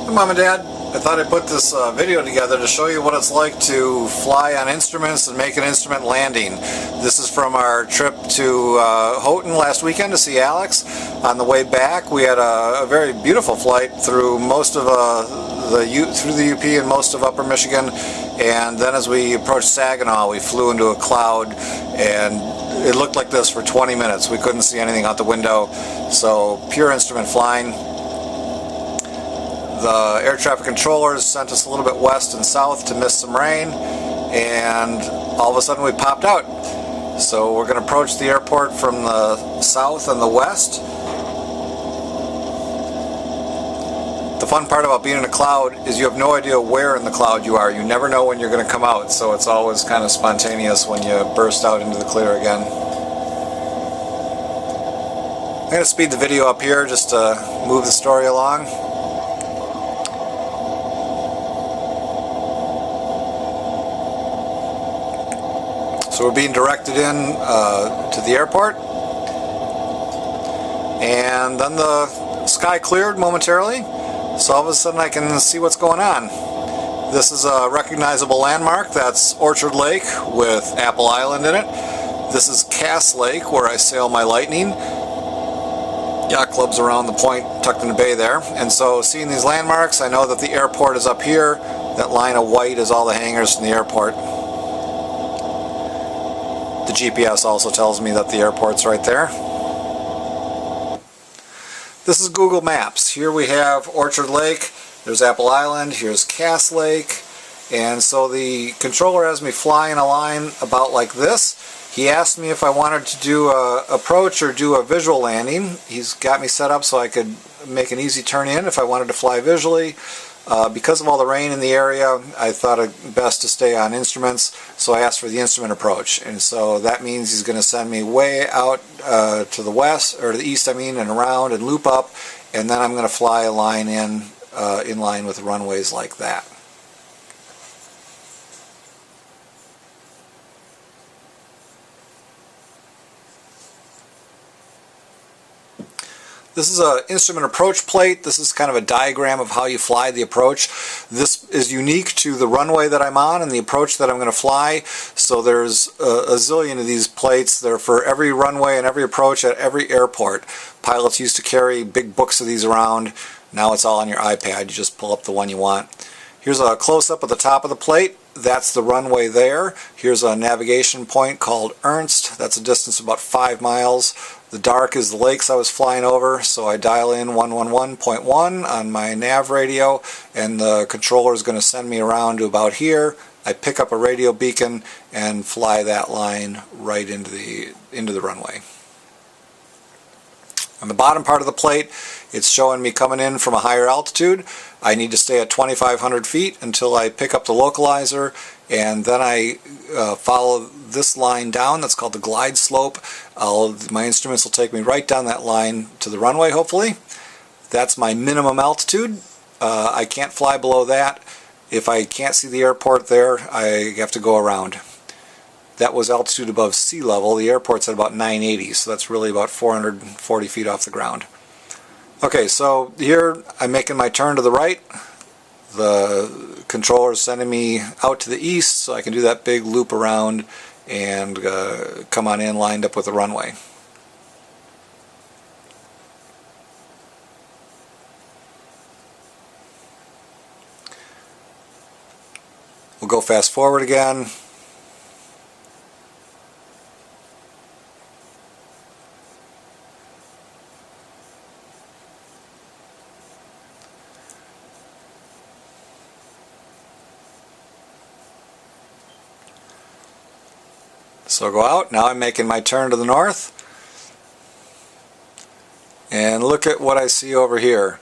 Hey Mom and Dad, I thought I'd put this video together to show you what it's like to fly on instruments and make an instrument landing. This is from our trip to Houghton last weekend to see Alex. On the way back we had a very beautiful flight through most of through the UP and most of Upper Michigan, and then as we approached Saginaw we flew into a cloud and it looked like this for 20 minutes. We couldn't see anything out the window, so pure instrument flying. The air traffic controllers sent us a little bit west and south to miss some rain, and all of a sudden we popped out. So we're going to approach the airport from the south and the west. The fun part about being in a cloud is you have no idea where in the cloud you are. You never know when you're going to come out, so it's always kind of spontaneous when you burst out into the clear again. I'm going to speed the video up here just to move the story along. So we're being directed in to the airport, and then the sky cleared momentarily, so all of a sudden I can see what's going on. This is a recognizable landmark. That's Orchard Lake with Apple Island in it. This is Cass Lake, where I sail my Lightning. Yacht club's around the point, tucked in the bay there. And so seeing these landmarks, I know that the airport is up here. That line of white is all the hangars from the airport. The GPS also tells me that the airport's right there. This is Google Maps. Here we have Orchard Lake, there's Apple Island, here's Cass Lake, and so the controller has me flying a line about like this. He asked me if I wanted to do a approach or do a visual landing. He's got me set up so I could make an easy turn in if I wanted to fly visually. Because of all the rain in the area, I thought it best to stay on instruments, so I asked for the instrument approach. And so that means he's going to send me way out to the west, or to the east I mean, and around and loop up, and then I'm going to fly a line in line with runways like that. This is an instrument approach plate. This is kind of a diagram of how you fly the approach. This is unique to the runway that I'm on and the approach that I'm going to fly. So there's a zillion of these plates. They're for every runway and every approach at every airport. Pilots used to carry big books of these around. Now it's all on your iPad. You just pull up the one you want. Here's a close-up of the top of the plate. That's the runway there. Here's a navigation point called Ernst. That's a distance of about 5 miles. The dark is the lakes I was flying over, so I dial in 111.1 on my nav radio, and the controller is going to send me around to about here. I pick up a radio beacon and fly that line right into the runway. On the bottom part of the plate, it's showing me coming in from a higher altitude. I need to stay at 2,500 feet until I pick up the localizer, and then I follow this line down. That's called the glide slope. My instruments will take me right down that line to the runway, hopefully. That's my minimum altitude. I can't fly below that. If I can't see the airport there, I have to go around. That was altitude above sea level. The airport's at about 980, so that's really about 440 feet off the ground. Okay, so here I'm making my turn to the right. The controller is sending me out to the east, so I can do that big loop around and come on in lined up with the runway. We'll go fast forward again. So I'll go out. Now I'm making my turn to the north. And look at what I see over here.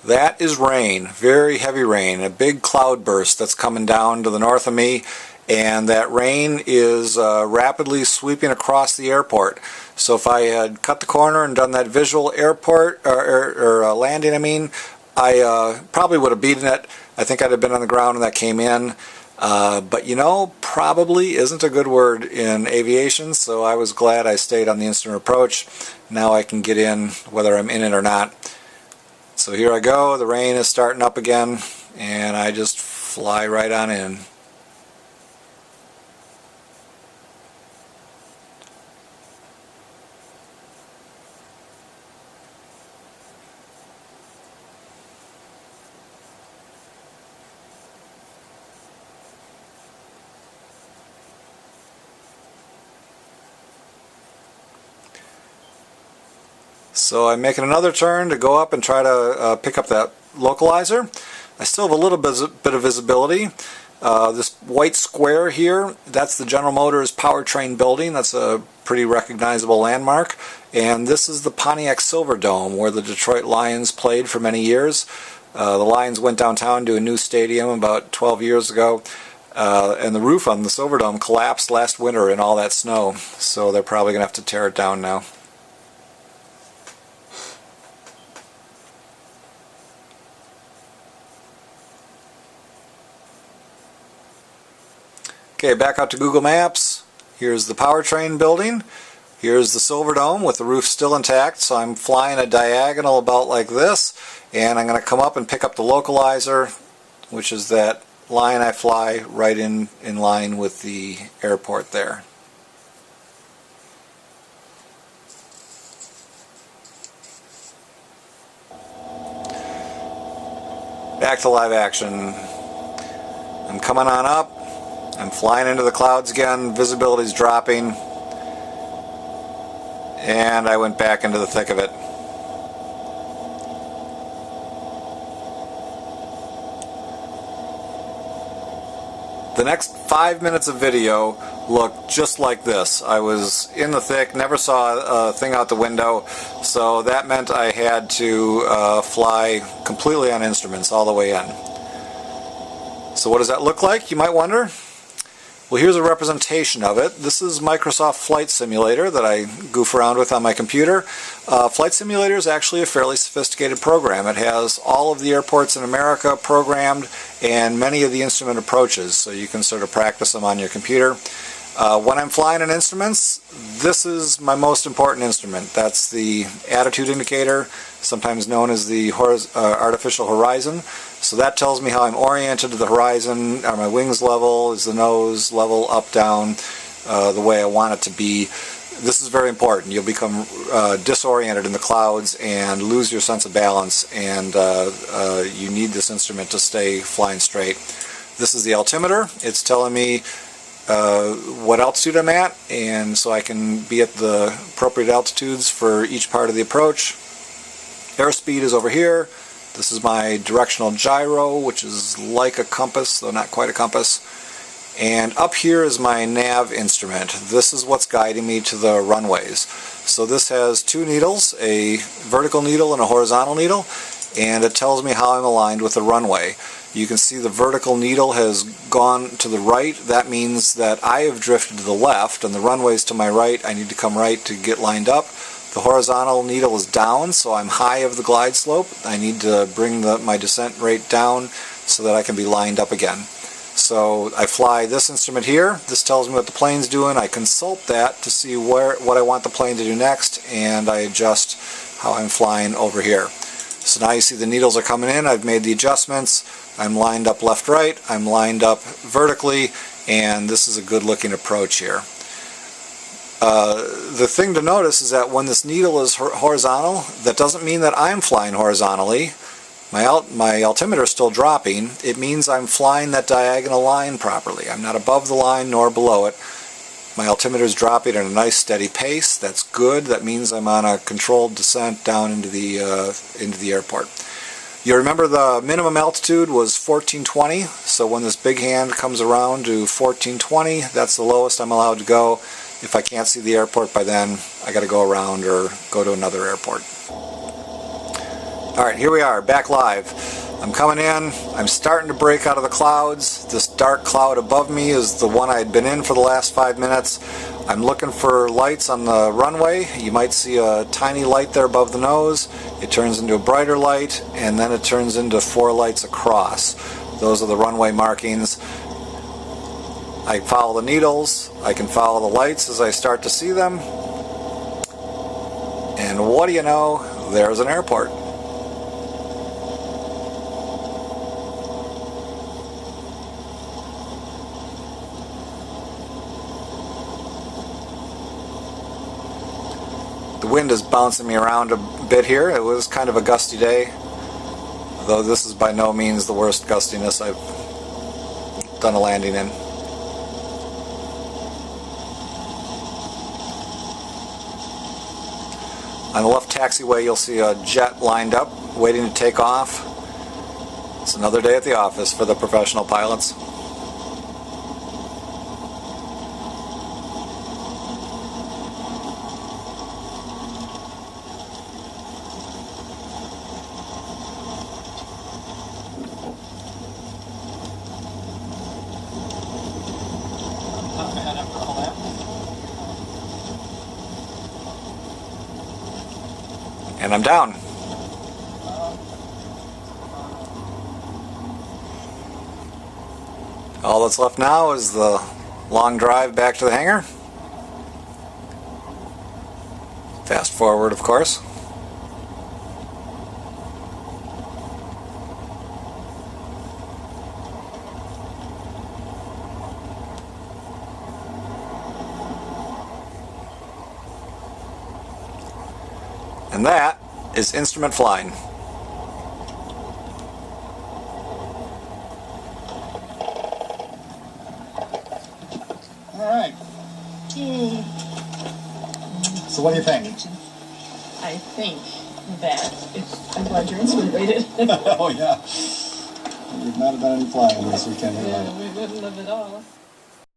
That is rain, very heavy rain, a big cloud burst that's coming down to the north of me, and that rain is rapidly sweeping across the airport. So if I had cut the corner and done that visual airport or landing, I probably would have beaten it. I think I'd have been on the ground when that came in. But you know, probably isn't a good word in aviation, so I was glad I stayed on the instrument approach. Now I can get in whether I'm in it or not. So here I go, the rain is starting up again, and I just fly right on in. So I'm making another turn to go up and try to pick up that localizer. I still have a little bit of visibility. This white square here, that's the General Motors powertrain building. That's a pretty recognizable landmark. And this is the Pontiac Silverdome, where the Detroit Lions played for many years. The Lions went downtown to a new stadium about 12 years ago. And the roof on the Silverdome collapsed last winter in all that snow. So they're probably going to have to tear it down now. Okay, back out to Google Maps. Here's the powertrain building. Here's the Silverdome with the roof still intact. So I'm flying a diagonal about like this, and I'm going to come up and pick up the localizer, which is that line I fly right in line with the airport there. Back to live action. I'm coming on up. I'm flying into the clouds again, visibility's dropping, and I went back into the thick of it. The next 5 minutes of video looked just like this. I was in the thick, never saw a thing out the window, so that meant I had to fly completely on instruments all the way in. So what does that look like, you might wonder? Well, here's a representation of it. This is Microsoft Flight Simulator that I goof around with on my computer. Flight Simulator is actually a fairly sophisticated program. It has all of the airports in America programmed and many of the instrument approaches, so you can sort of practice them on your computer. When I'm flying in instruments, this is my most important instrument. That's the attitude indicator, sometimes known as the artificial horizon. So that tells me how I'm oriented to the horizon. Are my wings level? Is the nose level, up, down, the way I want it to be? This is very important. You'll become disoriented in the clouds and lose your sense of balance, and you need this instrument to stay flying straight. This is the altimeter. It's telling me what altitude I'm at, and so I can be at the appropriate altitudes for each part of the approach. Airspeed is over here. This is my directional gyro, which is like a compass, though not quite a compass. And up here is my nav instrument. This is what's guiding me to the runways. So this has two needles, a vertical needle and a horizontal needle, and it tells me how I'm aligned with the runway. You can see the vertical needle has gone to the right. That means that I have drifted to the left, and the runway's to my right. I need to come right to get lined up. The horizontal needle is down, so I'm high of the glide slope. I need to bring my descent rate down so that I can be lined up again. So I fly this instrument here. This tells me what the plane's doing. I consult that to see what I want the plane to do next, and I adjust how I'm flying over here. So now you see the needles are coming in. I've made the adjustments. I'm lined up left-right. I'm lined up vertically, and this is a good-looking approach here. The thing to notice is that when this needle is horizontal, that doesn't mean that I'm flying horizontally. My altimeter is still dropping. It means I'm flying that diagonal line properly. I'm not above the line nor below it. My altimeter is dropping at a nice steady pace. That's good. That means I'm on a controlled descent down into the airport. You remember the minimum altitude was 1420, so when this big hand comes around to 1420, that's the lowest I'm allowed to go. If I can't see the airport by then, I got to go around or go to another airport. Alright, here we are, back live. I'm coming in, I'm starting to break out of the clouds. This dark cloud above me is the one I had been in for the last 5 minutes. I'm looking for lights on the runway. You might see a tiny light there above the nose. It turns into a brighter light, and then it turns into 4 lights across. Those are the runway markings. I follow the needles, I can follow the lights as I start to see them, and what do you know, there's an airport. wind is bouncing me around a bit here. It was kind of a gusty day, though this is by no means the worst gustiness I've done a landing in. On the left taxiway you'll see a jet lined up waiting to take off. It's another day at the office for the professional pilots. And I'm down. All that's left now is the long drive back to the hangar. Fast forward, of course. And that is instrument flying. All right. Yay. So what do you think? I think that I'm glad you're insulated. Oh yeah. We've not done any flying this weekend. Yeah, we wouldn't have at all.